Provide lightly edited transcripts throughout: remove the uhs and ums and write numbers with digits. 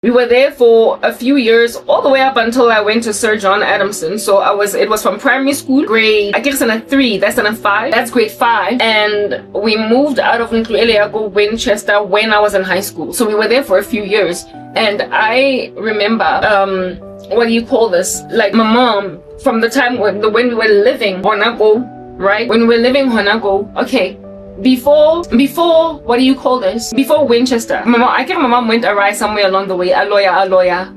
We were there for a few years, all the way up until I went to Sir John Adamson. So it was from primary school, grade, I guess in a 3, that's in a 5, that's grade 5. And we moved out of Nklueleago, Winchester when I was in high school. So we were there for a few years. And I remember, what do you call this? Like my mom, from the time when we were living Honago, right? When we were living Honago, okay. Before what do you call this? Before Winchester, I think my mom went awry somewhere along the way. Aloya.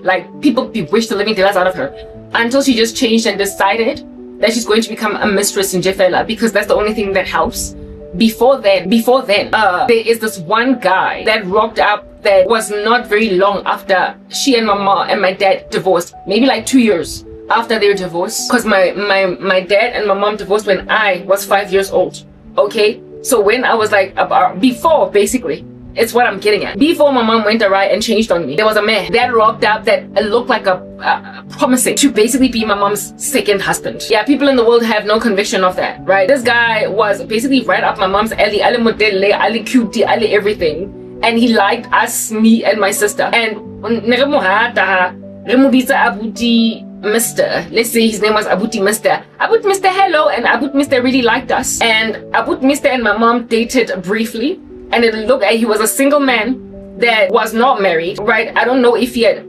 Like people bewitched the living daylights out of her until she just changed and decided that she's going to become a mistress in Jefela because that's the only thing that helps. Before then, there is this one guy that rocked up that was not very long after she and my mom and my dad divorced, maybe like 2 years after their divorce, because my dad and my mom divorced when I was 5 years old. Okay, so when I was like before, basically, it's what I'm getting at. Before my mom went awry and changed on me, there was a man that rocked up that looked like a promising to basically be my mom's second husband. Yeah, people in the world have no conviction of that, right? This guy was basically right up my mom's alley, alley modelle, alley cutie, alley everything, and he liked us, me and my sister. And Mr. Let's say his name was Abuti Mr. Abuti Mr. Hello, and Abuti Mr. really liked us. And Abuti Mr. and my mom dated briefly, and it looked like he was a single man that was not married, right? I don't know if he had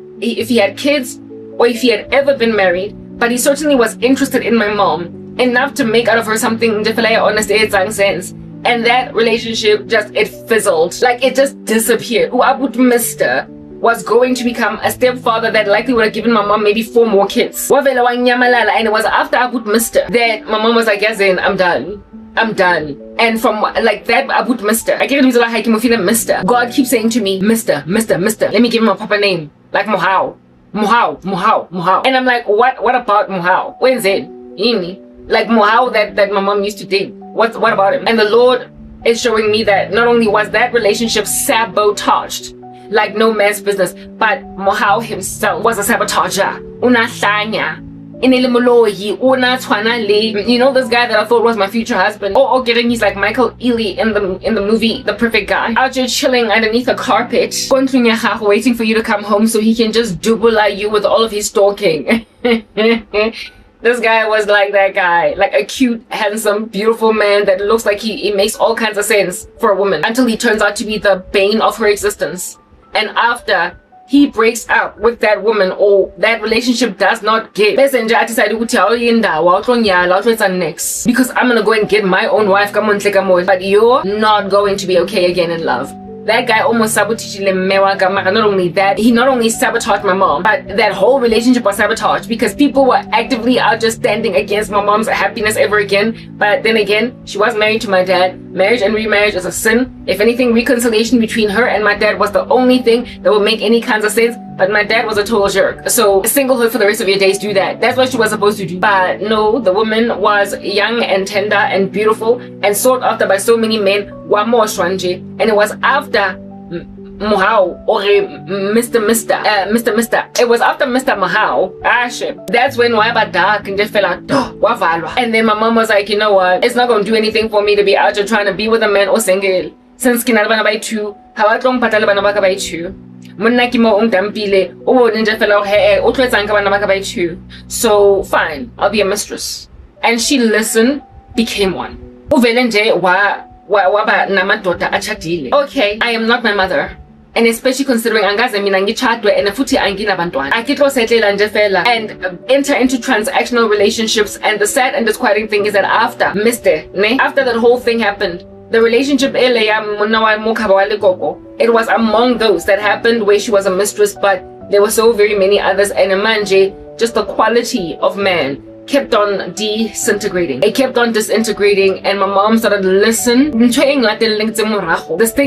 kids or if he had ever been married, but he certainly was interested in my mom enough to make out of her something honest sense. And that relationship it fizzled, like it just disappeared. Abuti Mr. was going to become a stepfather that likely would have given my mom maybe 4 more kids. And it was after Abuti Mr. that my mom was like, yes, I'm done. And from like that Abuti Mr. I can't use like Mr. God keeps saying to me, Mr. Let me give him a proper name. Like Muhao. And I'm like, what about Muhao? When's it? Like Muhao that my mom used to date. What about him? And the Lord is showing me that not only was that relationship sabotaged, like no man's business, but Mohau himself was a sabotager. You know, this guy that I thought was my future husband. Getting he's like Michael Ealy in the movie The Perfect Guy. Out here chilling underneath a carpet, waiting for you to come home so he can just dubula you with all of his stalking. This guy was like that guy, like a cute, handsome, beautiful man that looks like he makes all kinds of sense for a woman until he turns out to be the bane of her existence. And after he breaks up with that woman or that relationship does not give, I decided next because I'm gonna go and get my own wife, but you're not going to be okay again in love. That guy almost sabotaged not only that, he not only sabotaged my mom, but that whole relationship was sabotaged because people were actively out just standing against my mom's happiness ever again. But then again, she was married to my dad. Marriage and remarriage is a sin. If anything, reconciliation between her and my dad was the only thing that would make any kinds of sense. But my dad was a total jerk. So singlehood for the rest of your days, do that. That's what she was supposed to do. But no, the woman was young and tender and beautiful and sought after by so many men. And it was after Mohau or Mr. It was after Mr. Mohau. That's when Waba dark and just fell out. And then my mom was like, you know what? It's not gonna do anything for me to be out there trying to be with a man or single. Since kinalabana by 2, how long patalabana by 2. So fine, I'll be a mistress. And she listened, became one. Okay, I am not my mother. And especially considering angaze mina ngitshadwe and futhi anginabantwana. Akitlosetlela nje fela and enter into transactional relationships. And the sad and disquieting thing is that after that whole thing happened, the relationship it was among those that happened where she was a mistress, but there were so very many others. And manje, just the quality of man kept on disintegrating. It kept on disintegrating, and my mom started to listen. This thing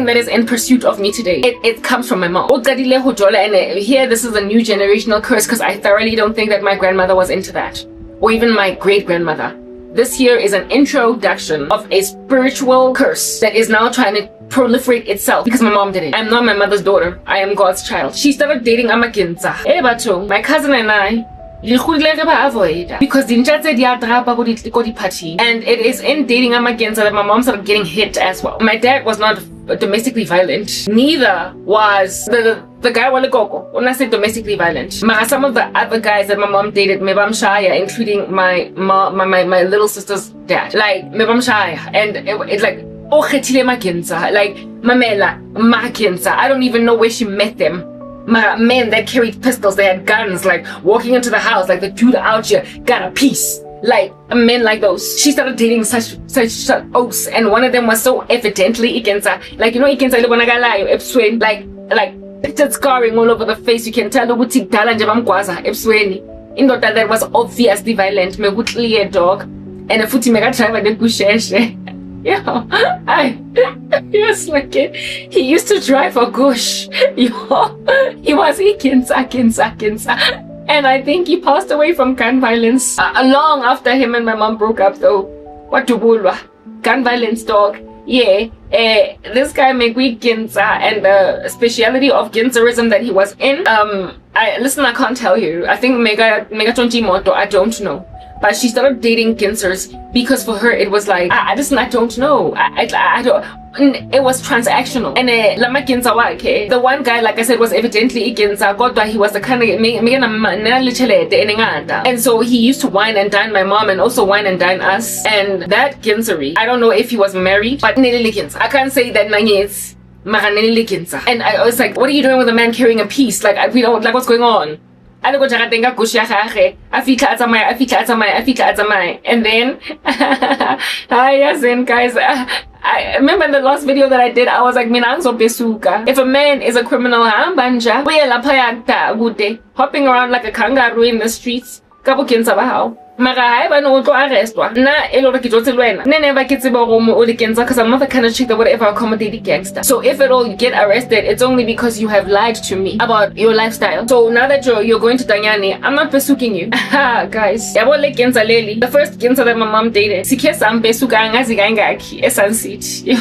that is in pursuit of me today, it comes from my mom. And here, this is a new generational curse because I thoroughly don't think that my grandmother was into that, or even my great-grandmother. This here is an introduction of a spiritual curse that is now trying to proliferate itself because my mom did it. I'm not my mother's daughter. I am God's child. She started dating Amakinza. My cousin and I, because the party, and it is in dating Amakinza that my mom started getting hit as well. My dad was not domestically violent. Neither was the guy wale koko. When I say domestically violent, some of the other guys that my mom dated, mebam shaya, including my little sister's dad. Like mebam shaya, and it's like oh khetile makenza, like mamela makenza. I don't even know where she met them. Men that carried pistols, they had guns, like walking into the house, like the dude out here got a piece. Like men like those. She started dating such oaks, and one of them was so evidently ikenza. Like you know ikenza le bonakalayo ebusweni, like pictured scarring all over the face. You can tell ukuthi kudala nje bamgwaza ebusweni. Indoda that was obviously violent, mekuclear dog, and futhi mekadriver nekusheshe. Yo, yes, like he used to drive a gush. Yo, he was kinsa. And I think he passed away from gun violence long after him and my mom broke up though. What to bulwa? Gun violence dog. Yeah, this guy Megui Ginza, and the speciality of Ginzarism that he was in. I can't tell you. I think Mega Tonji Moto, I don't know. But she started dating Ginsers because for her it was like I don't know. I don't. It was transactional. And lama Ginza wake, the one guy, like I said, was evidently Ginza. God, he was the kind of and so he used to wine and dine my mom and also wine and dine us. And that Ginsery, I don't know if he was married, but I can't say that Nanyes. And I was like, what are you doing with a man carrying a piece? Like we don't like what's going on. And then guys, I remember in the last video that I did, I was like, if a man is a criminal, hopping around like a kangaroo in the streets, mara haeba no tlo arrestwa na elore ke jotse lwena never ke tseba go mo o le kenza because I'm not the kind of chick that would ever accommodate a gangster. So if at all you get arrested, it's only because you have lied to me about your lifestyle. So now that you're going to Danyani, I'm not besuking you. Guys, yabo le kenza leli, the first kenza that my mom dated, sikhe sambesuka ngazi kangaki eSunCity.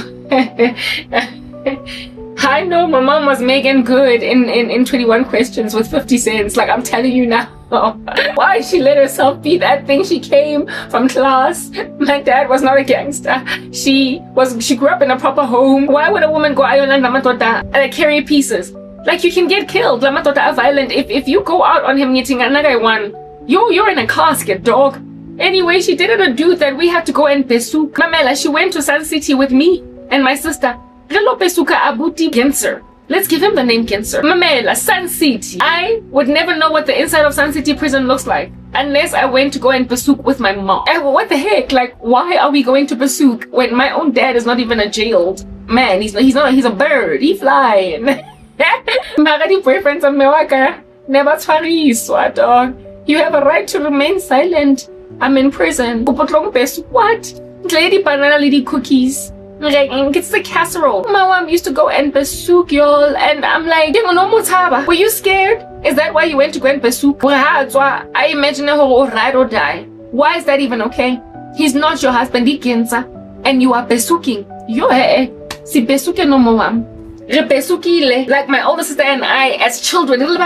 I know my mom was making good in 21 questions with 50 cents. Like I'm telling you now. Why she let herself be that thing? She came from class. My dad was not a gangster. She grew up in a proper home. Why would a woman go and carry pieces? Like you can get killed. Lamatota are violent. If you go out on him meeting another one, you're in a casket, dog. Anyway, she dated a dude that we had to go and besuk. Mamela, she went to SunCity with me and my sister. Relo besuka abuti Genser. Let's give him the name Genser. Mamela, SunCity. I would never know what the inside of SunCity prison looks like unless I went to go and besuk with my mom. What the heck? Like, why are we going to besuk when my own dad is not even a jailed man? He's a bird. He flying. Magadi boyfriends of Mewaka. Never twariswa, dog. You have a right to remain silent. I'm in prison. What? Lady banana, lady cookies. It's the casserole. My mom used to go and besuk y'all, and I'm like, were you scared? Is that why you went to go and besuk? I imagine her ride or die. Why is that even okay? He's not your husband, and you are besuking. Si besuke no mom. Like my older sister and I, as children, go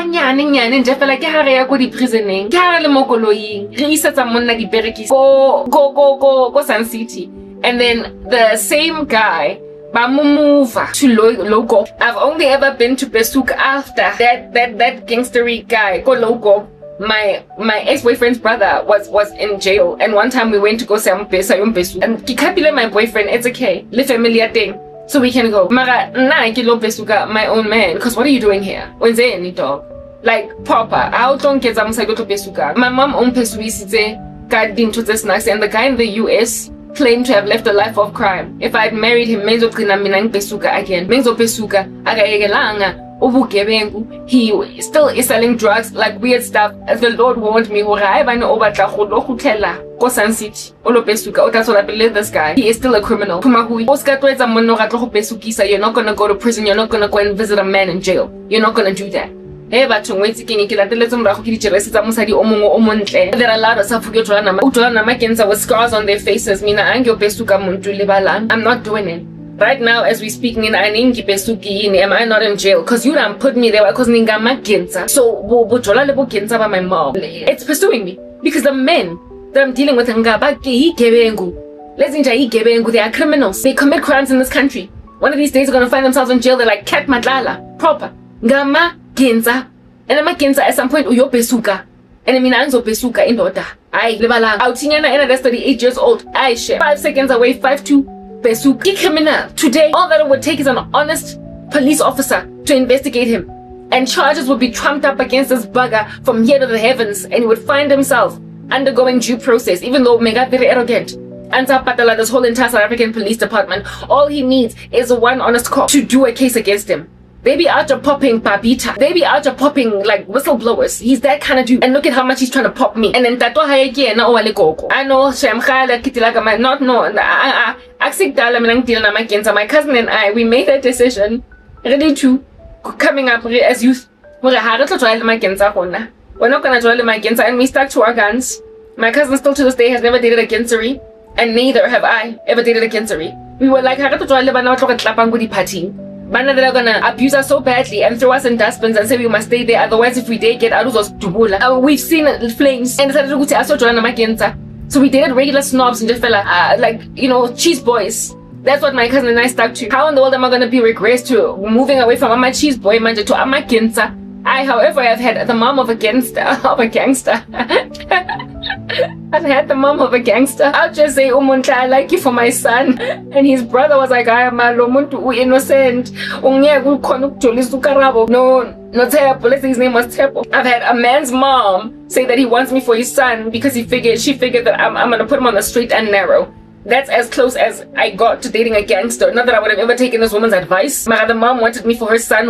SunCity. And then the same guy move to Logo. I've only ever been to Besuk after that gangstery guy go Logo. My ex-boyfriend's brother was in jail, and one time we went to go say Besuk. And Kikapile, my boyfriend, it's okay. Le familiar thing. So we can go. Mara na kilo Besuka, my own man, because what are you doing here? When's any dog? Like proper. How don't get some to Besuka? My mom owned Pesuisi to the snacks, and the guy in the US claimed to have left a life of crime. If I had married him, again. He still is selling drugs, like weird stuff. As the Lord warned me, that's what I believe this guy. He is still a criminal. You're not gonna go to prison, you're not gonna go and visit a man in jail. You're not gonna do that. There are a lot of with scars on their faces. I'm not doing it. Right now, as we speaking in am I not in jail? Because you done put me there because so my mom. It's pursuing me. Because the men that I'm dealing with they are criminals. They commit crimes in this country. One of these days they're gonna find themselves in jail. They're like Cat Madlala, proper. Ngama Genza. And Ama Genza at some point uyo besuka. And I mean anzo besuka indoda. Ay, lebala. Autinyana ena that's 38 years old. Ay shit. 5 seconds away, 5'2". Besuka. Criminal. Today, all that it would take is an honest police officer to investigate him. And charges would be trumped up against this bugger from here to the heavens, and he would find himself undergoing due process, even though mega very arrogant. Anta Patala, this whole entire South African police department, all he needs is one honest cop to do a case against him. They be out of popping Babita. They be out of popping like whistleblowers. He's that kind of dude. And look at how much he's trying to pop me. And then Tato Hayeki na Owale Koko. I know Shamkhala Kitilaka not no. My cousin and I, we made that decision. Ready to coming up as youth. We're not gonna join my Genza, and we stuck to our guns. My cousin still to this day has never dated a Gensari, and neither have I ever dated a Gensari. We were like, Bana that are gonna abuse us so badly and throw us in dustbins and say we must stay there, otherwise if we dare get out of those dubula. We've seen flames and decided to go to my Genza. So we dated regular snobs and just fella, like, you know, cheese boys. That's what my cousin and I stuck to. How in the world am I gonna be regressed to moving away from my cheese boy manja to my Genza? I, however, have had the mom of a gangster. I've had the mom of a gangster. I'll just say, Umunta, I like you for my son. And his brother was like, I am innocent. No, Tepo. Let's say his name was Tepo. I've had a man's mom say that he wants me for his son because she figured that I'm gonna put him on the straight and narrow. That's as close as I got to dating a gangster. Not that I would have ever taken this woman's advice. My other mom wanted me for her son,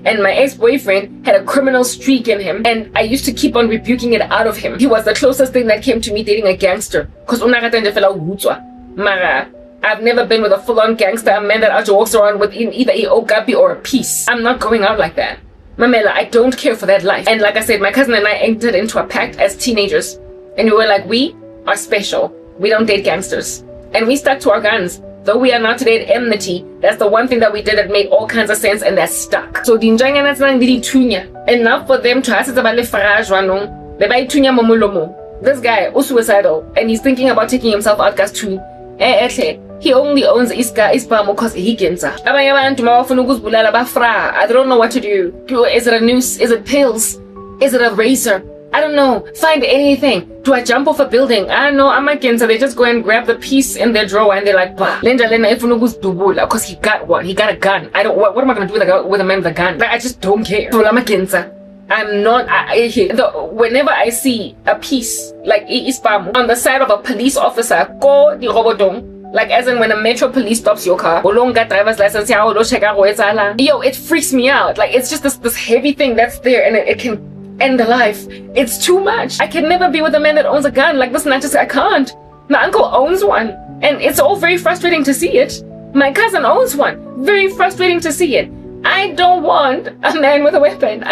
and my ex-boyfriend had a criminal streak in him, and I used to keep on rebuking it out of him. He was the closest thing that came to me dating a gangster. Cause Mara, I've never been with a full-on gangster, a man that actually walks around with either a okapi or a piece. I'm not going out like that. Mamela, I don't care for that life. And like I said, my cousin and I entered into a pact as teenagers, and we were like, we are special. We don't date gangsters. And we stuck to our guns. Though we are not today at enmity, that's the one thing that we did that made all kinds of sense, and that stuck. So enough for them to ask about This guy is suicidal, and he's thinking about taking himself out gas too. He only owns Ispa because he gets I don't know what to do. Is it a noose? Is it pills? Is it a razor? I don't know. Find anything. Do I jump off a building? I don't know. I'm against it. They just go and grab the piece in their drawer and they're like, bah. Because he got one. He got a gun. I don't. What am I gonna do with a man with a gun? Like, I just don't care. I'm against it. I'm not. Whenever I see a piece like Ispamu on the side of a police officer, go the robodong. Like as in when a metro police stops your car, driver's license, yo, it freaks me out. Like it's just this heavy thing that's there, and it can end the life. It's too much. I can never be with a man that owns a gun. Like this, I can't. My uncle owns one, and it's all very frustrating to see it. My cousin owns one. Very frustrating to see it. I don't want a man with a weapon.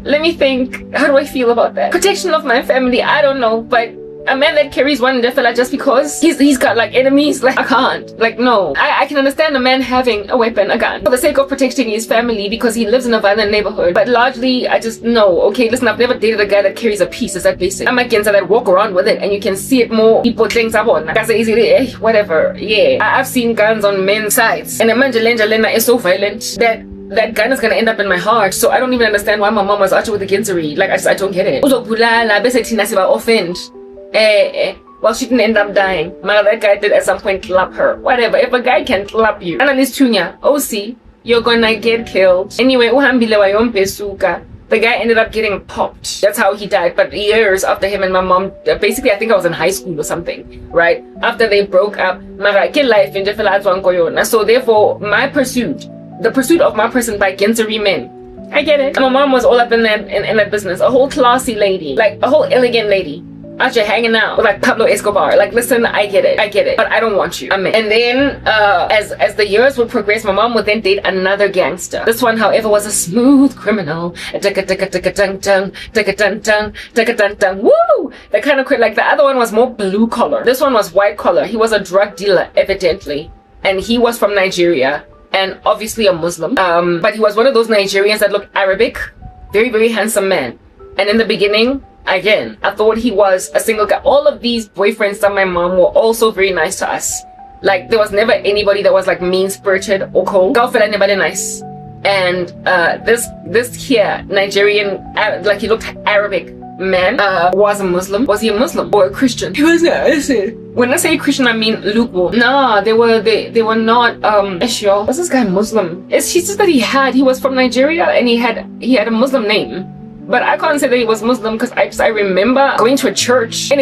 Let me think. How do I feel about that? Protection of my family, I don't know, but a man that carries one just because he's got like enemies, like I can't. Like no. I can understand a man having a weapon, a gun, for the sake of protecting his family because he lives in a violent neighborhood. But largely, I just no. Okay, listen, I've never dated a guy that carries a piece. Is that basic? I'm against that walk around with it and you can see it more. People things upon. Whatever. Yeah. I've seen guns on men's sides, and Lena is so violent that gun is gonna end up in my heart. So I don't even understand why my mom was out with the Gensari. Like I don't get it. Offend. Well, she didn't end up dying. That guy did at some point clap her. Whatever. If a guy can clap you, Annalise Tunya, OC, you're gonna get killed. Anyway, the guy ended up getting popped. That's how he died. But years after him and my mom, basically I think I was in high school or something, right? After they broke up, so therefore my pursuit, the pursuit of my person by Gensari men, I get it. And my mom was all up in that business. A whole classy lady, like a whole elegant lady, out here hanging out with like Pablo Escobar. Like, listen, I get it, but I don't want you. Amen. And then as the years would progress, my mom would then date another gangster. This one, however, was a smooth criminal. Woo! The kind of like the other one was more blue collar. This one was white collar. He was a drug dealer, evidently, and he was from Nigeria and obviously a Muslim. But he was one of those Nigerians that looked Arabic. Very, very handsome man. And in the beginning, again, I thought he was a single guy. All of these boyfriends of my mom were also very nice to us. Like there was never anybody that was like mean-spirited or cold. God felt anybody nice. And this here Nigerian, like he looked Arabic man, was a Muslim. Was he a Muslim or a Christian? He was when I say Christian, I mean lukewarm. Nah, they were not Ishio. Was this guy Muslim? She says that he was from Nigeria and he had a Muslim name. But I can't say that he was Muslim because I remember going to a church in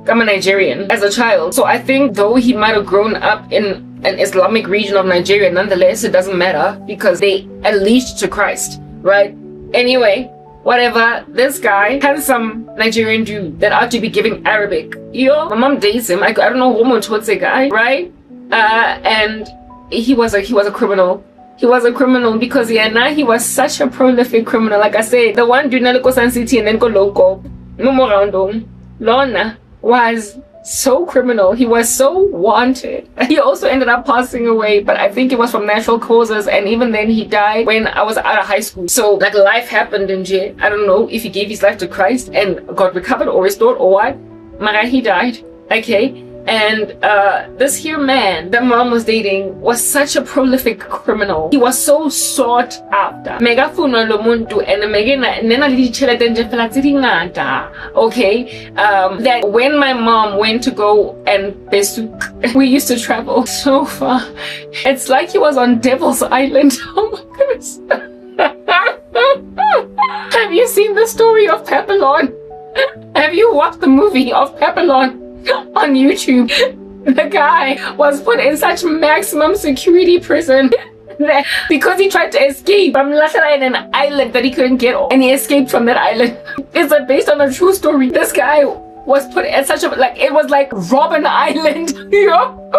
I'm a Nigerian as a child. So I think though he might have grown up in an Islamic region of Nigeria, nonetheless it doesn't matter because they unleashed to Christ, right? Anyway, whatever, this guy, handsome Nigerian dude that ought to be giving Arabic. Yo, my mom dates him. I don't know what's a guy, right? And he was a criminal. He was a criminal because now he was such a prolific criminal. Like I said, the one dude na go Sun City and then go local. No more round Lorna was so criminal. He was so wanted. He also ended up passing away, but I think it was from natural causes, and even then he died when I was out of high school. So like life happened in jail. I don't know if he gave his life to Christ and got recovered or restored or what. Mara, he died. Okay. And this here man that mom was dating was such a prolific criminal. He was so sought after. Megafuna lo muntu and nena lichelete nje fela tse dingata. Okay, that when my mom went to go and besuk, we used to travel so far. It's like he was on Devil's Island. Oh my goodness. Have you seen the story of Papillon? Have you watched the movie of Papillon? On YouTube, the guy was put in such maximum security prison that because he tried to escape from an island that he couldn't get on, and he escaped from that island. It's based on a true story. This guy was put at such a, like, it was like Robben Island, you know?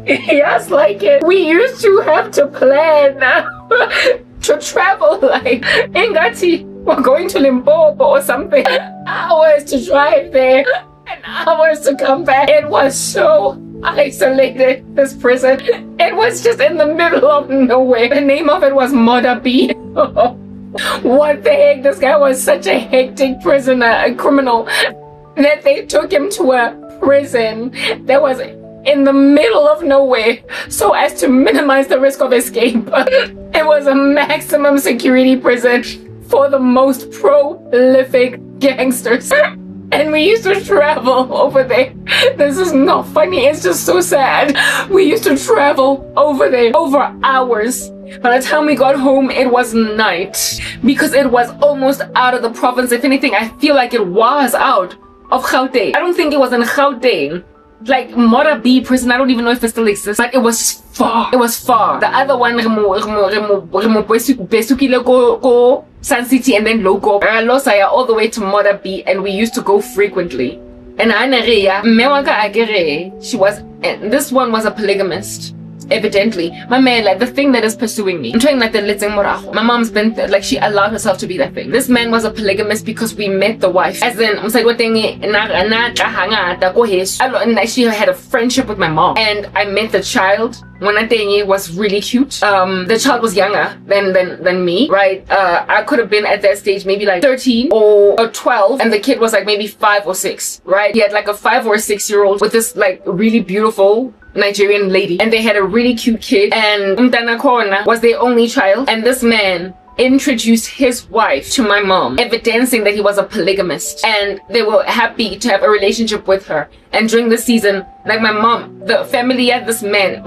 Yes, like it. We used to have to plan to travel, like Ingati. We're going to Limpopo or something. Hours to drive there and hours to come back. It was so isolated, this prison. It was just in the middle of nowhere. The name of it was Mother B. What the heck? This guy was such a hectic prisoner, a criminal, that they took him to a prison that was in the middle of nowhere so as to minimize the risk of escape. It was a maximum security prison for the most prolific gangsters. And we used to travel over there. This is not funny, it's just so sad. We used to travel over there over hours. By the time we got home, it was night because it was almost out of the province. If anything, I feel like it was out of Gauteng. I don't think it was in Gauteng. Like Mora B prison, I don't even know if it still exists, but it was far. It was far. The other one, go Sun City and then Logo, Losaya all the way to Mora B, and we used to go frequently. And she was, this one was a polygamist. Evidently, my man, like the thing that is pursuing me. I'm trying like the my mom's been like, she allowed herself to be that thing. This man was a polygamist because we met the wife. As in, I'm saying, she had a friendship with my mom, and I met the child. When I think it was really cute. The child was younger than me, right? I could have been at that stage maybe like 13 or 12, and the kid was like maybe 5 or 6, right? He had like a 5 or 6-year-old with this like really beautiful Nigerian lady, and they had a really cute kid, and Umtana Kona was their only child, and this man introduced his wife to my mom, evidencing that he was a polygamist, and they were happy to have a relationship with her. And during the season, like my mom, the family had this man,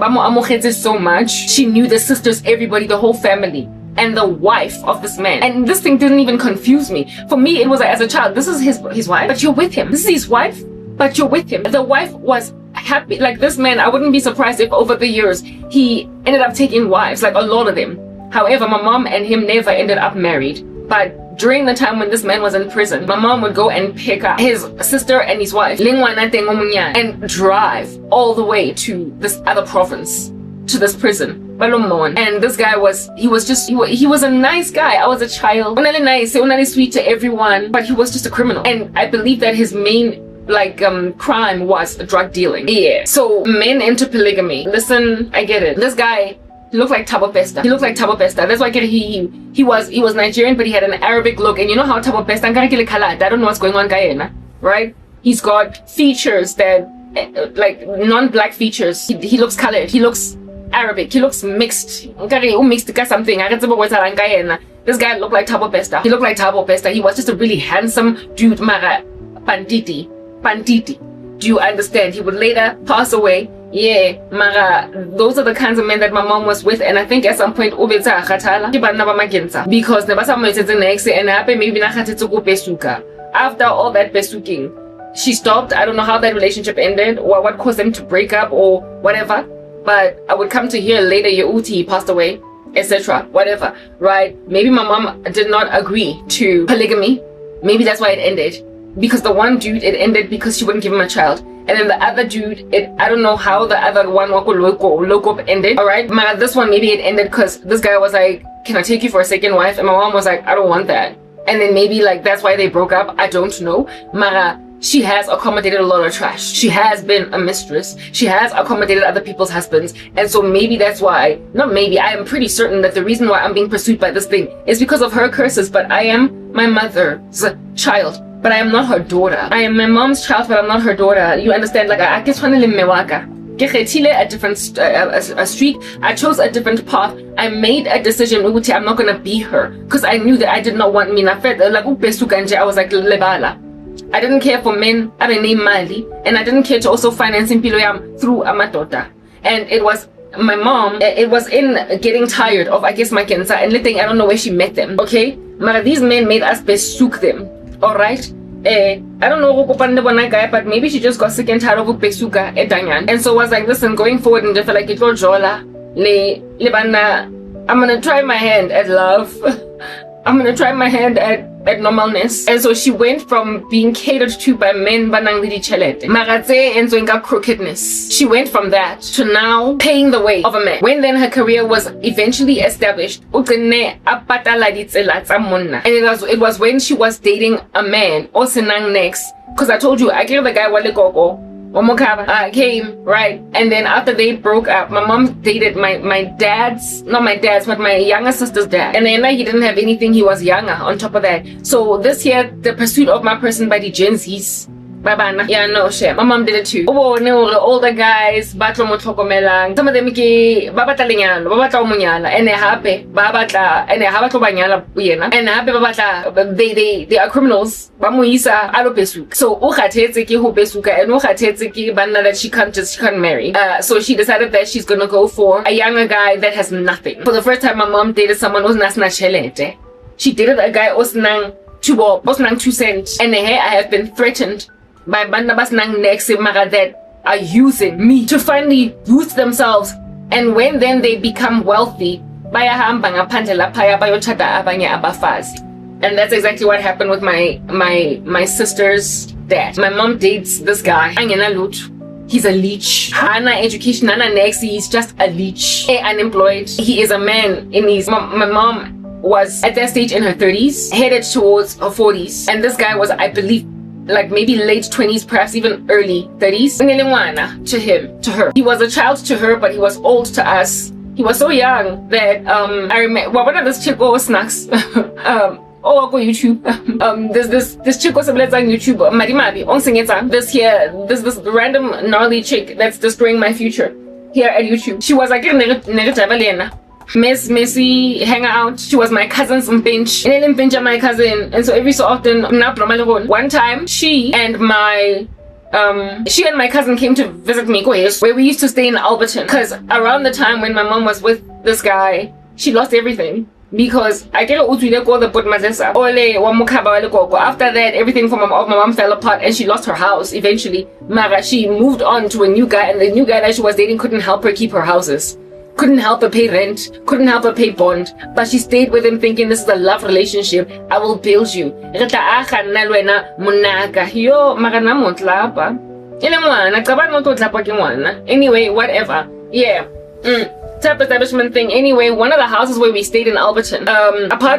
so much, she knew the sisters, everybody, the whole family, and the wife of this man. And this thing didn't even confuse me. For me, it was like, as a child, this is his wife, but you're with him. This is his wife, but you're with him. The wife was happy. Like this man, I wouldn't be surprised if over the years he ended up taking wives, like a lot of them. However, my mom and him never ended up married. But during the time when this man was in prison, my mom would go and pick up his sister and his wife and drive all the way to this other province, to this prison. And this guy was, he was a nice guy. I was a child. Nice, sweet to everyone, but he was just a criminal. And I believe that his main crime was drug dealing. Yeah. So men into polygamy. Listen, I get it. This guy, he looked like Thabo Bester. He looked like Thabo Bester. That's why he was Nigerian, but he had an Arabic look. And you know how Thabo Bester, I don't know what's going on, right? He's got features that like non-black features. He looks colored. He looks Arabic. He looks mixed. Mixed something. This guy looked like Thabo Bester. He looked like Thabo Bester. He was just a really handsome dude. Mara Panditi. Do you understand? He would later pass away. Yeah, Mara, those are the kinds of men that my mom was with, and I think at some point because after all that besuking, she stopped. I don't know how that relationship ended or what caused them to break up or whatever, but I would come to hear later Uti passed away, etc. Whatever, right? Maybe my mom did not agree to polygamy. Maybe that's why it ended. Because the one dude, it ended because she wouldn't give him a child. And then the other dude, I don't know how the other one loco ended. Alright, this one, maybe it ended because this guy was like, can I take you for a second wife? And my mom was like, I don't want that. And then maybe like that's why they broke up. I don't know. Mara, she has accommodated a lot of trash. She has been a mistress. She has accommodated other people's husbands. And so maybe that's why, not maybe, I am pretty certain that the reason why I'm being pursued by this thing is because of her curses. But I am my mother's child. But I am not her daughter. I am my mom's child, but I'm not her daughter. You understand? Like, I just want to a different street. I chose a different path. I made a decision. I'm not gonna be her because I knew that I did not want me. I was like, lebala. I didn't care for men. I didn't name Mali, and I didn't care to also finance Piloyam through Amatota. And it was my mom. It was in getting tired of, I guess, my cancer and letting. I don't know where she met them. Okay, but these men made us besuk them. Alright, I don't know but maybe she just got sick and tired of Besuka Danyan. And so was like, listen, going forward and just like it was Jola, I'm gonna try my hand at love. I'm gonna try my hand at normalness. And so she went from being catered to by men banang lidi chelete maratse and so crookedness. She went from that to now paying the way of a man. When then her career was eventually established, and it was when she was dating a man or senang next, because I told you I gave the guy wale koko came, right? And then after they broke up, my mom dated my dad's, not my dad's, but my younger sister's dad. And then he didn't have anything, he was younger on top of that. So this year, the pursuit of my person by the Gen Zs. Yeah, no shit. My mom did it too. Oh, no, the older guys, some of them ki babatla lenyalo, babatla umunyala, and they are criminals. Bamuisa alo besuk. So ukhatetse ki ho besuka and ukhatetse ki banna that she can't marry. So she decided that she's gonna go for a younger guy that has nothing. For the first time, my mom dated someone who's nasna chelete. She dated a guy osnang 2 cents, and I have been threatened by Bandabas Nang next that are using me to finally boost themselves. And when then they become wealthy, and that's exactly what happened with my sister's dad. My mom dates this guy. He's a leech. Hana education, Hana next, he's just a leech. Unemployed. He is a man in his my mom was at that stage in her 30s, headed towards her 40s. And this guy was, I believe, like maybe late 20s, perhaps even early 30s. To her. He was a child to her, but he was old to us. He was so young that I remember one of this chick snacks. Go YouTube. This chick was on YouTube. This random gnarly chick that's destroying my future here at YouTube. She was like Miss Missy hang out. She was my cousin's bench. And my cousin. And so every so often, one time she and my cousin came to visit me where we used to stay in Alberton. Because around the time when my mom was with this guy, she lost everything. Because I get after that, everything from my mom fell apart and she lost her house eventually. Mara, she moved on to a new guy, and the new guy that she was dating couldn't help her keep her houses. Couldn't help her pay rent, couldn't help her pay bond, but she stayed with him thinking this is a love relationship. I will build you. Anyway, whatever. Yeah. Type establishment thing. Anyway, one of the houses where we stayed in Alberton,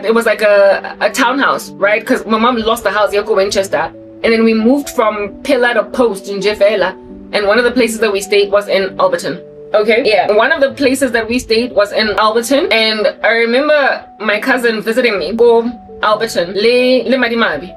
it was like a townhouse, right? Because my mom lost the house, Yoko Winchester. And then we moved from pillar to post in Jeffela. And one of the places that we stayed was in Alberton. Okay, yeah. One of the places that we stayed was in Alberton, and I remember my cousin visiting me. Go Alberton, le Madimabi.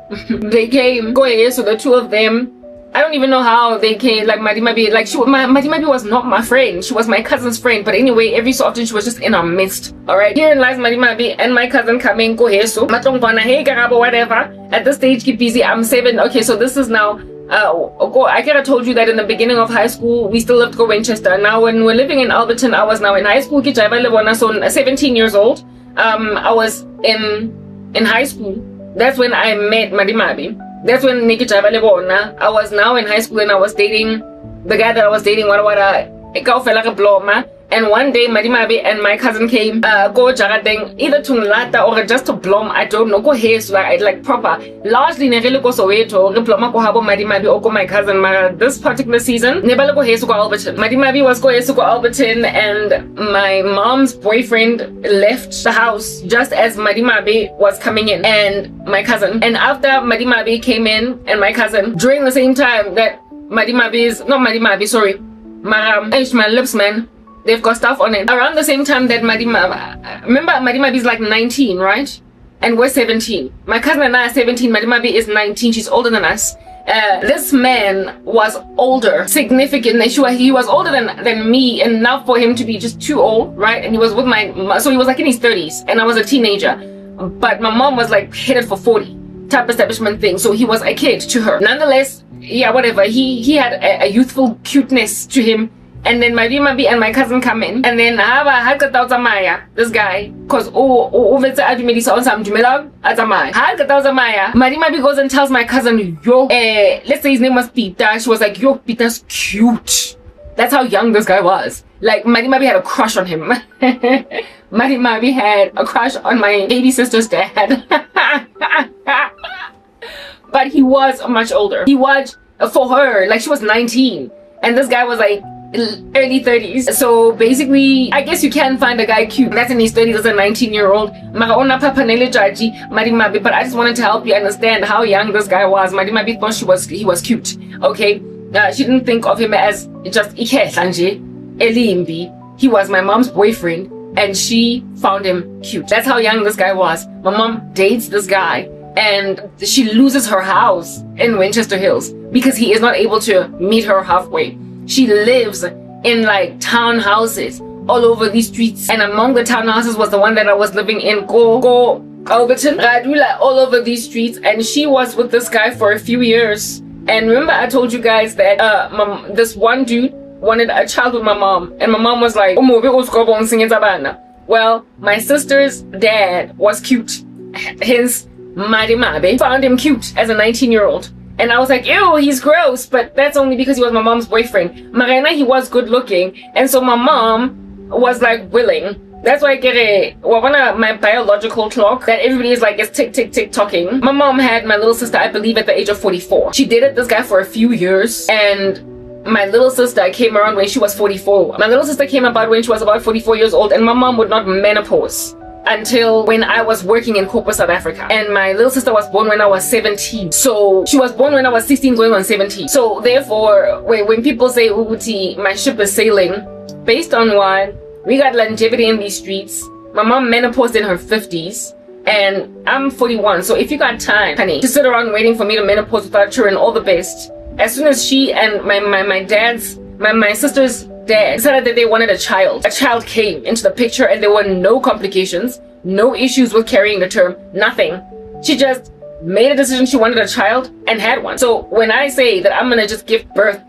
They came, so the two of them I don't even know how they came, like Madimabi, like Madimabi was not my friend. She was my cousin's friend. But anyway, every so often she was just in our midst. Alright, herein lies Madimabi and my cousin coming, go here, so Matongwana, hey Karabo, whatever. At this stage, keep busy. I'm 7. Okay, so this is now, I could have told you that in the beginning of high school, we still lived go Winchester. Now, when we're living in Alberton, I was now in high school, so 17 years old. I was in high school. That's when I met Madimabi. That's when I was now in high school and I was dating the guy that I was dating. And one day Madimabi and my cousin came go jaradeng either to Nlata or just to Blom. I don't know. Go here so like proper. Largely never go Soweto. Reploma ko habo Madimabi or my cousin. This particular season never go here so go Alberton. Madimabi was go here so go Alberton, and my mom's boyfriend left the house just as Madimabi was coming in, and my cousin. And after Madimabi came in and my cousin, during the same time that Madimabi's not Madimabi, sorry, my lips, man. They've got stuff on it. Around the same time that remember Madimabi is like 19, right? And we're 17. My cousin and I are 17. Madimabi is 19. She's older than us. This man was older, significantly. He was older than me, enough for him to be just too old, right? And he was with so he was like in his 30s, and I was a teenager. But my mom was like headed for 40 type establishment thing. So he was a kid to her. Nonetheless, yeah, whatever. He had a youthful cuteness to him. And then Madimabi and my cousin come in, and then this guy, cause Madimabi goes and tells my cousin, yo, let's say his name was Peter. She was like, yo, Peter's cute. That's how young this guy was. Like Madimabi had a crush on him. Madimabi had a crush on my baby sister's dad. But he was much older. He was, for her, like she was 19, and this guy was like early 30s. So basically, I guess you can find a guy cute that's in his 30s as a 19-year-old. But I just wanted to help you understand how young this guy was. Madimabi thought he was cute. Okay, she didn't think of him as just Elimbi. He was my mom's boyfriend, and she found him cute. That's how young this guy was. My mom dates this guy, and she loses her house in Winchester Hills because he is not able to meet her halfway. She lives in like townhouses all over these streets, and among the townhouses was the one that I was living in, Go Alberton, all over these streets. And she was with this guy for a few years. And remember I told you guys that this one dude wanted a child with my mom, and my mom was like, well, my sister's dad was cute, hence Madimabi found him cute as a 19-year-old. And I was like, ew, he's gross. But that's only because he was my mom's boyfriend. Marina, he was good looking. And so my mom was like willing. That's why I get it. Well, my biological clock that everybody is like, it's tick, tick, tick talking. My mom had my little sister, I believe, at the age of 44. She dated this guy for a few years. And my little sister came around when she was 44. My little sister came about when she was about 44 years old. And my mom would not menopause until when I was working in corporate South Africa. And my little sister was born when I was 17. So she was born when I was 16 going on 17. So therefore, when people say Uguti, my ship is sailing, based on what? We got longevity in these streets. My mom menopaused in her 50s. And I'm 41. So if you got time, honey, to sit around waiting for me to menopause without children, all the best. As soon as she and my sister's dad decided that they wanted a child came into the picture, and there were no complications, no issues with carrying the term, nothing. She just made a decision she wanted a child and had one. So when I say that I'm gonna just give birth,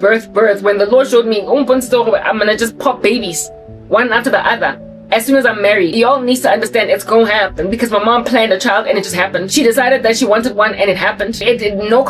when the Lord showed me I'm gonna just pop babies one after the other as soon as I'm married, y'all need to understand it's gonna happen, because my mom planned a child and it just happened. She decided that she wanted one and it happened. It did no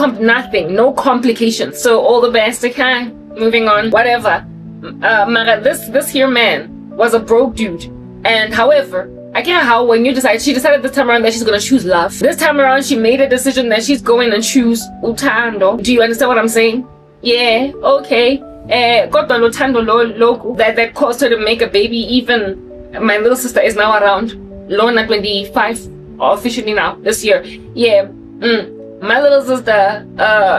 complications. So all the best. Okay, moving on, whatever. This here man was a broke dude, and however, I get how when she decided this time around that she's gonna choose love. This time around she made a decision that she's going to choose utando. Do you understand what I'm saying? Yeah, okay. Kodwa lutando loku that caused her to make a baby. Even my little sister is now around Lona 25 officially now this year. Yeah, my little sister,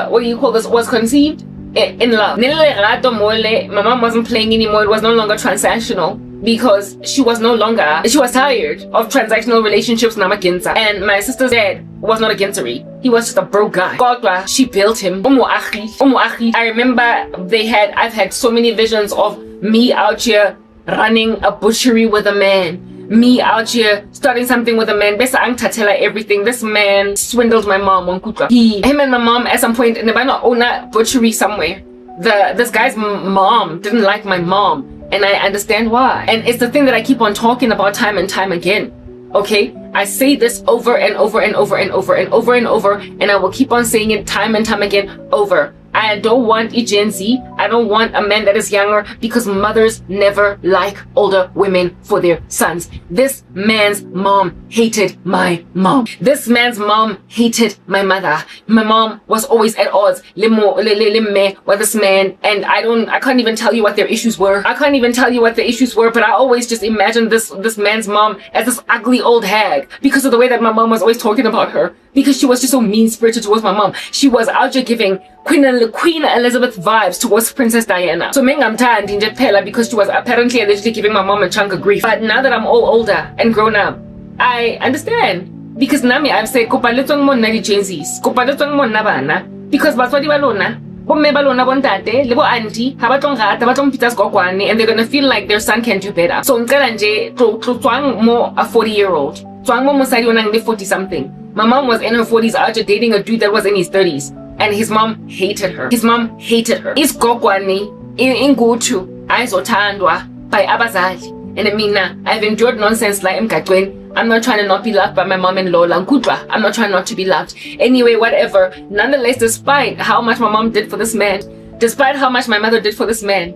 what do you call this, was conceived in love. My mom wasn't playing anymore. It was no longer transactional. because she was tired of transactional relationships namagenza. And my sister's dad was not a Gensari. He was just a broke guy. Kodwa, she built him. I remember I've had so many visions of me out here running a butchery with a man. Me out here starting something with a man. Besa angtatela everything. This man swindled my mom on Kutwa. Him and my mom at some point in the own a butchery somewhere. This guy's mom didn't like my mom, and I understand why. And it's the thing that I keep on talking about time and time again. Okay, I say this over and over and over and over and over and over, and I will keep on saying it time and time again over. I don't want a Gen Z. I don't want a man that is younger, because mothers never like older women for their sons. This man's mom hated my mom. This man's mom hated my mother. My mom was always at odds with this man, and I can't even tell you what their issues were. But I always just imagined this man's mom as this ugly old hag because of the way that my mom was always talking about her. Because she was just so mean-spirited towards my mom. She was out here giving Queen Elizabeth vibes towards Princess Diana. So mengamthandi nje phela, because she was apparently allegedly giving my mom a chunk of grief. But now that I'm all older and grown up, I understand. Because nami I've said, kopaletsong monna di Genzies, kopaletsong monna bana, because batswadi ba lona, bomme ba lona bontate, le bo auntie, ha ba tlong rata, ba tlong pita skokwane, and they're gonna feel like their son can do better. So ngicela nje tswang mo a 40-year-old, tswang mo mosadi o nang le 40-something. My mom was in her 40s after dating a dude that was in his 30s. And his mom hated her. Is Gogwani Ingutu Aizotandwa by Abazali. And I mean, I've endured nonsense like Mkatwen. I'm not trying to not be loved by my mom-in-law, Lankudra. I'm not trying not to be loved. Anyway, whatever. Nonetheless, despite how much my mom did for this man, despite how much my mother did for this man,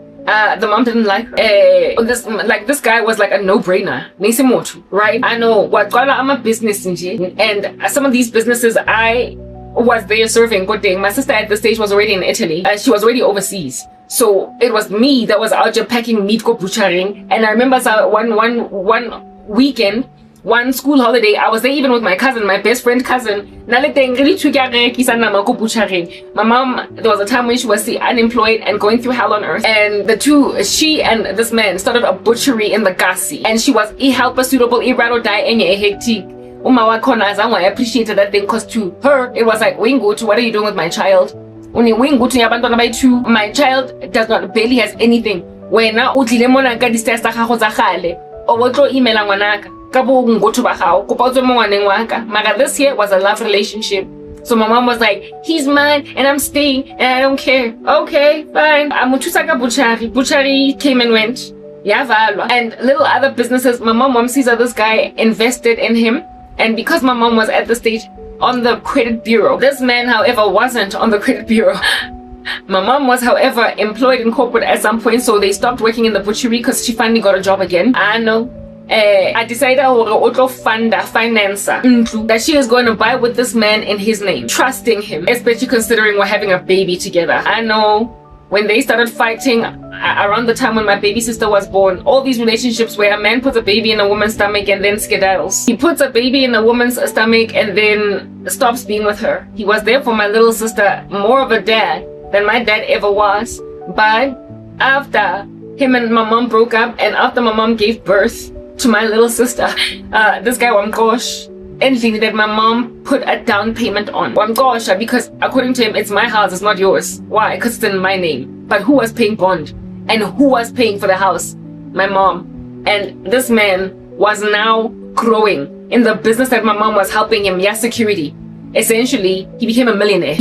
the mom didn't like her. This guy was like a no-brainer. Right? I know what I'm a business and some of these businesses I was there serving. Good day. My sister at this stage was already in Italy. She was already overseas. So it was me that was out there packing meat go butchering. And I remember one weekend, one school holiday, I was there even with my cousin, my best friend cousin. My mom, there was a time when she was unemployed and going through hell on earth. And she and this man started a butchery in the Gasi. And she was helper suitable, rather die any hectic. I appreciated that thing, because to her, it was like, Wingutu, what are you doing with my child? My child barely has anything. When now, this here was a love relationship. So my mom was like, he's mine and I'm staying and I don't care. Okay, fine. Butchery came and went. And little other businesses, my mom sees that this guy invested in him. And because my mom was at the stage on the credit bureau, this man, however, wasn't on the credit bureau. My mom was, however, employed in corporate at some point, so they stopped working in the butchery because she finally got a job again. I know. I decided that she is going to buy with this man in his name, trusting him, especially considering we're having a baby together. I know. When they started fighting around the time when my baby sister was born, all these relationships where a man puts a baby in a woman's stomach and then skedaddles. He puts a baby in a woman's stomach and then stops being with her. He was there for my little sister, more of a dad than my dad ever was. But after him and my mom broke up, and after my mom gave birth to my little sister, this guy Wamkosh, anything that my mom put a down payment on. Wamkosha, because according to him, it's my house, it's not yours. Why? Because it's in my name. But who was paying bond? And who was paying for the house? My mom. And this man was now growing in the business that my mom was helping him, security. Essentially, he became a millionaire.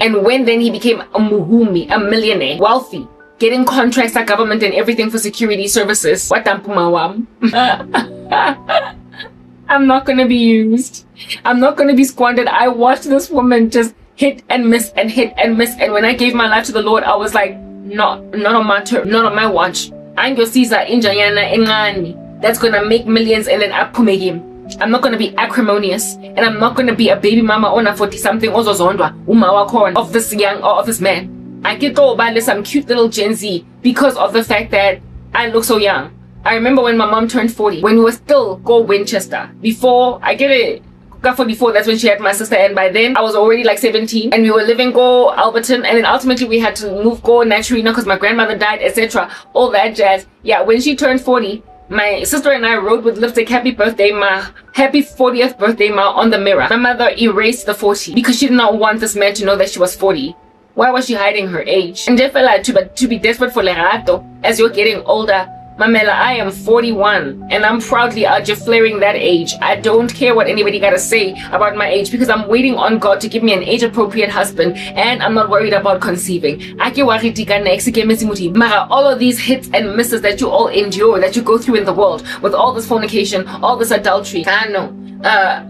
And when then he became a muhumi, a millionaire, wealthy, getting contracts at government and everything for security services. What tampumawam? I'm not gonna be used. I'm not gonna be squandered. I watched this woman just hit and miss and hit and miss. And when I gave my life to the Lord, I was like, not on my turn, not on my watch. I'm your Caesar in Jayana Engani. That's gonna make millions and then apumegim. I'm not gonna be acrimonious, and I'm not gonna be a baby mama on a 40-something of this young or of this man. I get told by some cute little Gen Z because of the fact that I look so young. I remember when my mom turned 40, when we were still go Winchester. Before I get it, got 44, that's when she had my sister, and by then I was already like 17, and we were living go Alberton, and then ultimately we had to move go Naturina because my grandmother died, etc. All that jazz. Yeah, when she turned 40, my sister and I wrote with lipstick, happy birthday ma, happy 40th birthday ma on the mirror. My mother erased the 40 because she did not want this man to know that she was 40. Why was she hiding her age? And to be desperate for lerato as you're getting older. Mamela, I am 41 and I'm proudly out just flaring that age. I don't care what anybody gotta say about my age because I'm waiting on God to give me an age appropriate husband and I'm not worried about conceiving. Mara, all of these hits and misses that you all endure, that you go through in the world with all this fornication, all this adultery. I know.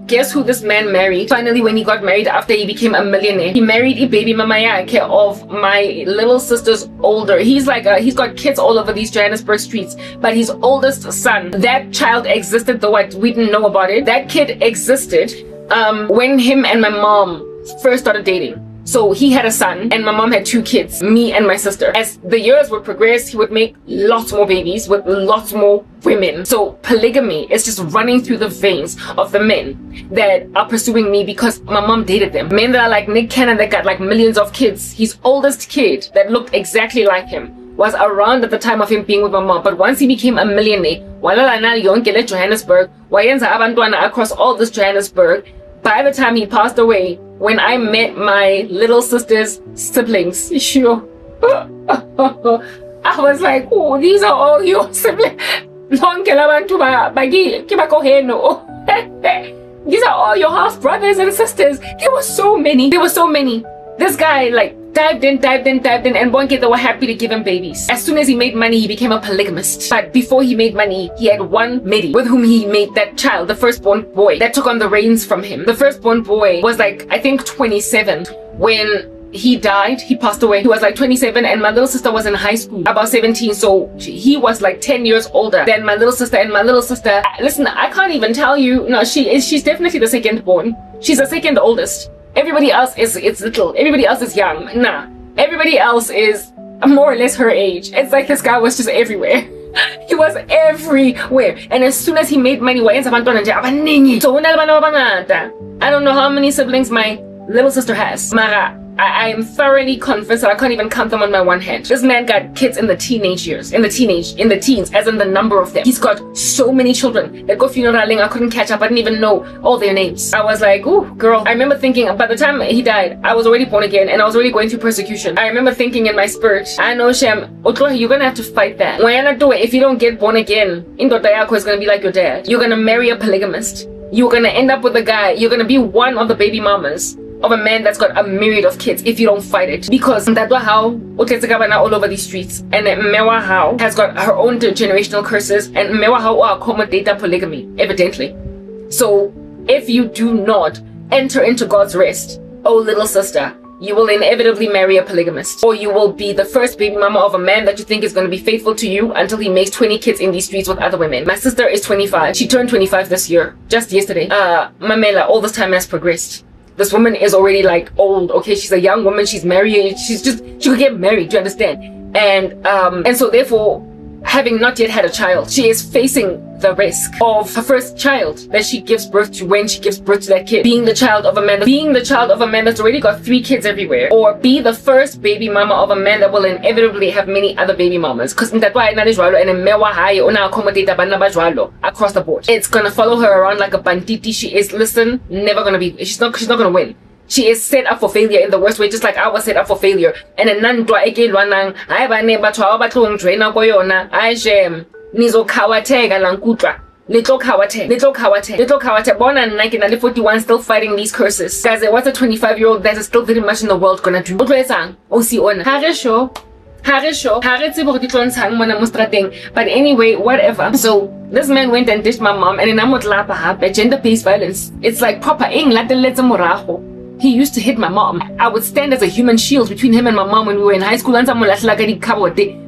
Guess who this man married? Finally, when he got married after he became a millionaire, he married a baby mama of my little sister's older. He's like he's got kids all over these Johannesburg streets, but his oldest son, that child existed, though we didn't know about it. That kid existed when him and my mom first started dating. So he had a son and my mom had 2 kids, me and my sister. As the years would progress, he would make lots more babies with lots more women. So polygamy is just running through the veins of the men that are pursuing me because my mom dated them. Men that are like Nick Cannon that got like millions of kids. His oldest kid that looked exactly like him was around at the time of him being with my mom. But once he became a millionaire, Johannesburg, across all this Johannesburg, by the time he passed away, when I met my little sister's siblings, sure, I was like, oh, these are all your siblings. These are all your half brothers and sisters. There were so many. This guy like dived in, and Bonke, they were happy to give him babies. As soon as he made money, he became a polygamist. But before he made money, he had one midi with whom he made that child, the firstborn boy, that took on the reins from him. The firstborn boy was like, I think 27 when he died. He passed away. He was like 27 and my little sister was in high school, about 17. So he was like 10 years older than my little sister. And my little sister, listen, I can't even tell you. No, she's definitely the second born. She's the second oldest. Everybody else is little. Everybody else is young. Nah. Everybody else is more or less her age. It's like this guy was just everywhere. He was everywhere. And as soon as he made money, I don't know how many siblings my little sister has. Mara, I am thoroughly convinced that I can't even count them on my one hand. This man got kids in the teenage years, in the teens, as in the number of them. He's got so many children that go funeralling. I couldn't catch up. I didn't even know all their names. I was like, ooh, girl. I remember thinking, by the time he died, I was already born again and I was already going through persecution. I remember thinking in my spirit, I know, Shem, you're gonna have to fight that. If you don't get born again, Indota Yako is gonna be like your dad. You're gonna marry a polygamist. You're gonna end up with a guy. You're gonna be one of the baby mamas of a man that's got a myriad of kids if you don't fight it. Because that's how all over these streets. And Mewa How has got her own generational curses, and Mewa How will accommodate that polygamy, evidently. So if you do not enter into God's rest, oh little sister, you will inevitably marry a polygamist. Or you will be the first baby mama of a man that you think is going to be faithful to you until he makes 20 kids in these streets with other women. My sister is 25. She turned 25 this year, just yesterday. Mamela, all this time has progressed. This woman is already like old. Okay, she's a young woman. She's married. She could get married. Do you understand? And so therefore, having not yet had a child, she is facing the risk of her first child that she gives birth to when she gives birth to that kid being the child of a man that's already got 3 kids everywhere, or be the first baby mama of a man that will inevitably have many other baby mamas. Because that's why across the board, it's gonna follow her around like a banditi. She is, listen, never gonna be. She's not gonna win. She is set up for failure in the worst way, just like I was set up for failure. And then nantwa ekelwanang I bane batho ba batlo ngdraina ko yona I shem nizo khawateka lankutla little khawate bona nna ke na le 41 still fighting these curses. Guys, what's a 25-year-old that is still very much in the world gonna do? But anyway, whatever. So this man went and ditched my mom, and then I'm gender-based violence. It's like proper he used to hit my mom. I would stand as a human shield between him and my mom when we were in high school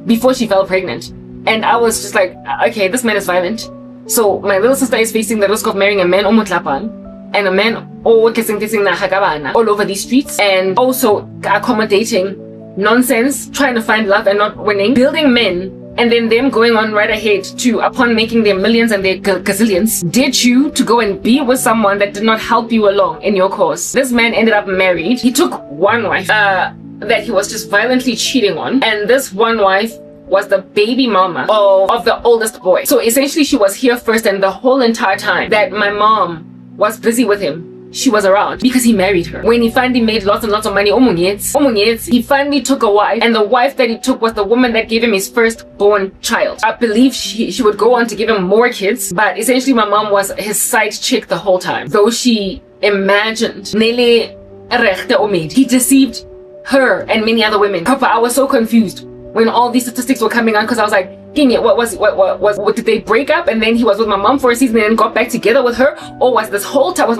before she fell pregnant. And I was just like, okay, this man is violent. So my little sister is facing the risk of marrying a man and a man all over these streets, and also accommodating nonsense, trying to find love and not winning, building men and then them going on right ahead to, upon making their millions and their gazillions, did you to go and be with someone that did not help you along in your course. This man ended up married. He took one wife that he was just violently cheating on, and this one wife was the baby mama of the oldest boy. So essentially she was here first, and the whole entire time that my mom was busy with him, she was around because he married her. When he finally made lots and lots of money, he finally took a wife, and the wife that he took was the woman that gave him his firstborn child. I believe she would go on to give him more kids, but essentially my mom was his side chick the whole time. Though she imagined he deceived her and many other women. Papa, I was so confused when all these statistics were coming on, because I was like, what did they break up and then he was with my mom for a season and then got back together with her? Or was this whole time, was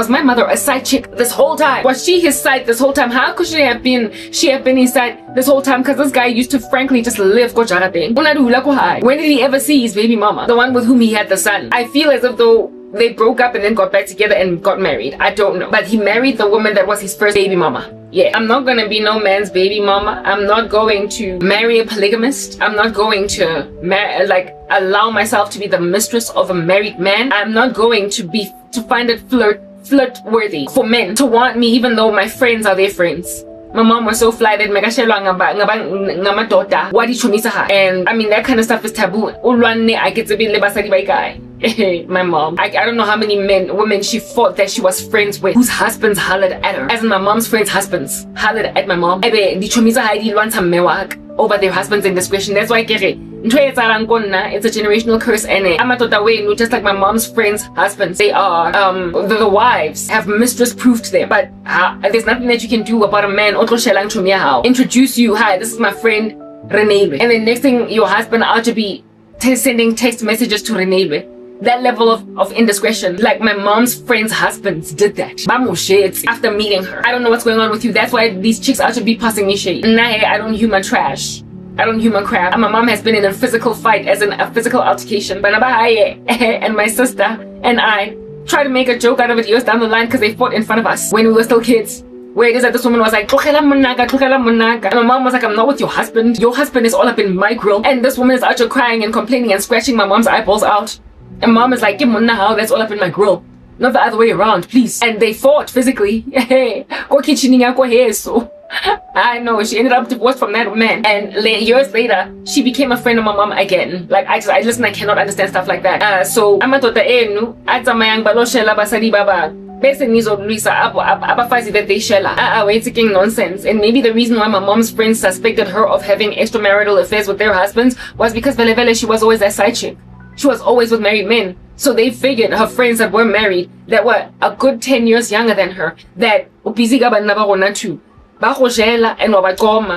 my mother a side chick this whole time? Was she his side this whole time? How could she have been his side this whole time? Because this guy used to frankly just live go thing. When did he ever see his baby mama, the one with whom he had the son? I feel as if though they broke up and then got back together and got married. I don't know, but he married the woman that was his first baby mama. Yeah, I'm not gonna be no man's baby mama. I'm not going to marry a polygamist. I'm not going to allow myself to be the mistress of a married man. I'm not going to find it flirt worthy for men to want me, even though my friends are their friends. My mom was so fly that and I mean that kind of stuff is taboo. I get to be my mom. I don't know how many women she fought that she was friends with whose husbands hollered at her. As in my mom's friends' husbands hollered at my mom. Over their husband's indiscretion. That's why it's a generational curse, and just like my mom's friends' husbands, they are the wives have mistress proofed them. But there's nothing that you can do about a man introduce you, hi, this is my friend Renee, and then next thing your husband ought to be sending text messages to Renee. That level of indiscretion, like my mom's friends' husbands did that after meeting her. I don't know what's going on with you. That's why these chicks ought to be passing me shade. Nah, I don't human trash. I don't human crap. And my mom has been in a physical fight, as in a physical altercation. But and my sister and I tried to make a joke out of it years down the line because they fought in front of us when we were still kids. Where it is that this woman was like, and my mom was like, I'm not with your husband. Your husband is all up in my grill. And this woman is out here crying and complaining and scratching my mom's eyeballs out. And mom is like, that's all up in my grill. Not the other way around, please. And they fought physically. So I know she ended up divorced from that man. And years later, she became a friend of my mom again. Like I listen, I cannot understand stuff like that. So amadoda enu atsamayang baloshela basadi baba. Bese nizodlulisa abafazi that they shela. We're taking nonsense. And maybe the reason why my mom's friends suspected her of having extramarital affairs with their husbands was because vele she was always that side chick. She was always with married men. So they figured her friends that were married, that were a good 10 years younger than her, that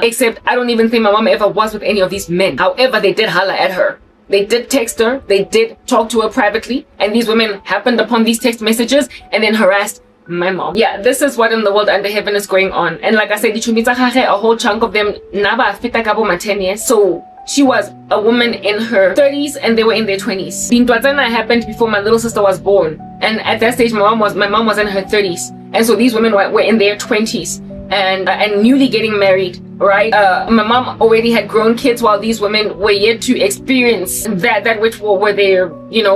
except I don't even think my mom ever was with any of these men. However, they did holler at her. They did text her. They did talk to her privately. And these women happened upon these text messages and then harassed my mom. Yeah, this is what in the world under heaven is going on. And like I said, a whole chunk of them naba fita kabo 10 years. So she was a woman in her 30s and they were in their 20s. Bintwatana happened before my little sister was born. And at that stage, my mom was in her 30s. And so these women were in their 20s and newly getting married, right? My mom already had grown kids while these women were yet to experience that which were their,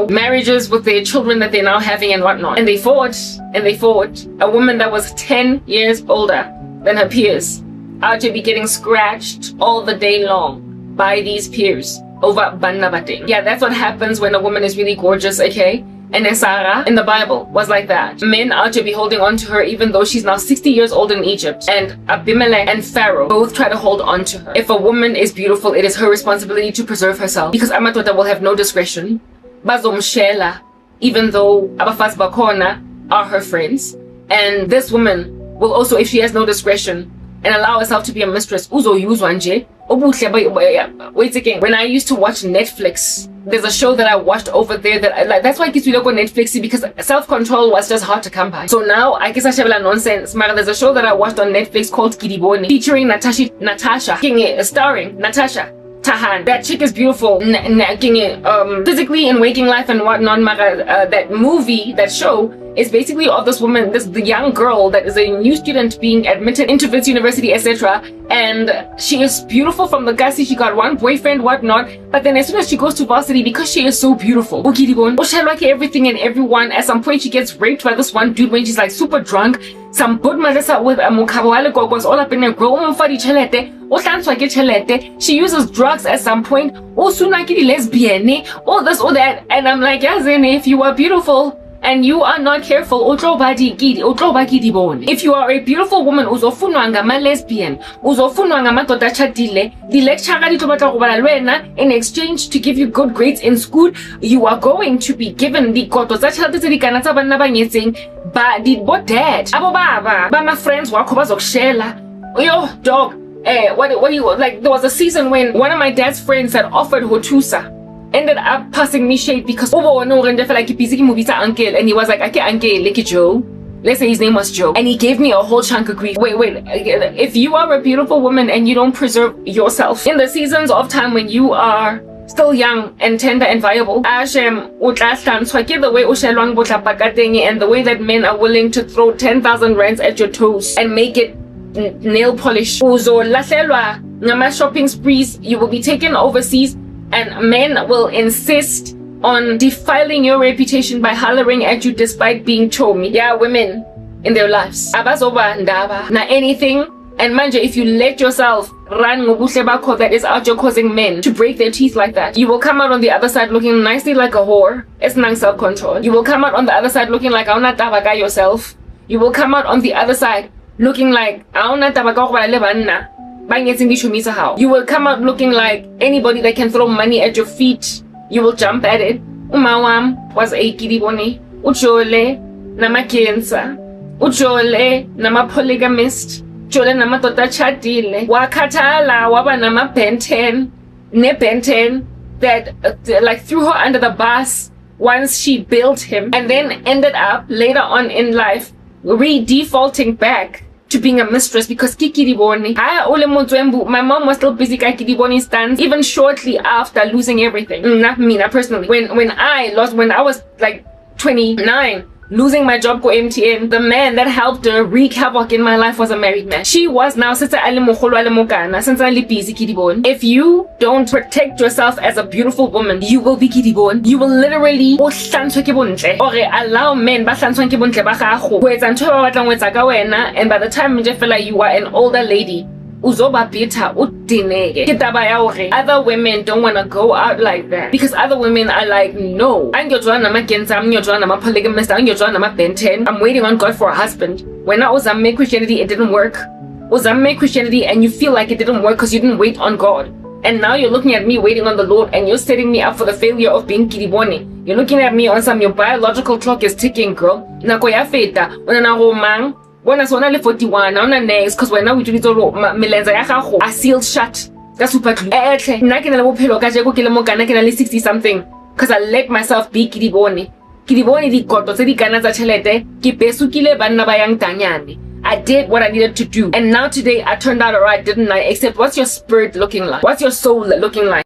marriages with their children that they're now having and whatnot. And they fought. A woman that was 10 years older than her peers out to be getting scratched all the day long by these peers over bannabating. Yeah, that's what happens when a woman is really gorgeous, okay? And then Sarah in the Bible was like that. Men are to be holding on to her even though she's now 60 years old in Egypt. And Abimelech and Pharaoh both try to hold on to her. If a woman is beautiful, it is her responsibility to preserve herself. Because Amatota will have no discretion. Bazomshela, even though Abafas Bakona are her friends. And this woman will also, if she has no discretion, and allow herself to be a mistress, uzo yuzwanje. Wait again. When I used to watch Netflix, there's a show that I watched over there that that's why I guess we look on Netflix because self-control was just hard to come by. So now I guess I should have nonsense. There's a show that I watched on Netflix called Kidiboni, featuring Natasha, starring Natasha Tahan. That chick is beautiful, physically in waking life and whatnot. That movie, that show is basically of this woman, the young girl that is a new student being admitted into this university, etc. And she is beautiful from the Gussie. She got one boyfriend, whatnot. But then as soon as she goes to varsity, because she is so beautiful, like everything and everyone, at some point she gets raped by this one dude when she's like super drunk. Some good madasa with a mukabawale gogos all up in a grow chelete. She uses drugs at some point. Lesbian, all this, all that. And I'm like, Yazene, if you are beautiful and you are not careful, if you are a beautiful woman, lesbian, in exchange to give you good grades in school, you are going to be given the but the dad, my friends, yo, dog. What you like? There was a season when one of my dad's friends had offered Hotusa, ended up passing me shade because uncle, and he was like, "Okay, uncle, like Joe." Let's say his name was Joe, and he gave me a whole chunk of grief. Wait, if you are a beautiful woman and you don't preserve yourself in the seasons of time when you are still young and tender and viable, the way and the way that men are willing to throw 10,000 rands at your toes and make it nail polish, shopping sprees, you will be taken overseas, and men will insist on defiling your reputation by hollering at you despite being chomi. There are women in their lives na anything, and manje, if you let yourself run that is out, you're causing men to break their teeth like that. You will come out on the other side looking nicely like a whore. It's not self-control. You will come out on the other side looking like yourself. You will come out on the other side looking like you will come out looking like anybody that can throw money at your feet. You will jump at it. Umawam was a kidibone, uchole nama cancer, uchole nama polygamist, chole nama tota chatile, wakatala waba nama benten, ne benten that like threw her under the bus once she built him, and then ended up later on in life re-defaulting back to being a mistress because kikiriboni. My mom was still busy kikiriboni stands even shortly after losing everything. Not me, not personally. When I was like 29, losing my job go MTN, the man that helped her wreak havoc in my life was a married man. She was now since if you don't protect yourself as a beautiful woman, you will be kidibon. You will literally or allow men and by the time you feel like you are an older lady, other women don't want to go out like that because other women are like, no, I'm polygamist, I'm waiting on God for a husband. When I was a Christianity, it didn't work. Was a Christianity and you feel like it didn't work because you didn't wait on God. And now you're looking at me waiting on the Lord and you're setting me up for the failure of being kiribone. You're looking at me on some, your biological clock is ticking, girl. When I saw 41, now next, because when now we do it all, I sealed shut. That's super clear. I can 60 something because I let myself be kidiboni. Kidiboni di koto se di kana za chelete ki pesukile banna bayang tanyani. I did what I needed to do, and now today I turned out alright, didn't I? Except what's your spirit looking like? What's your soul looking like?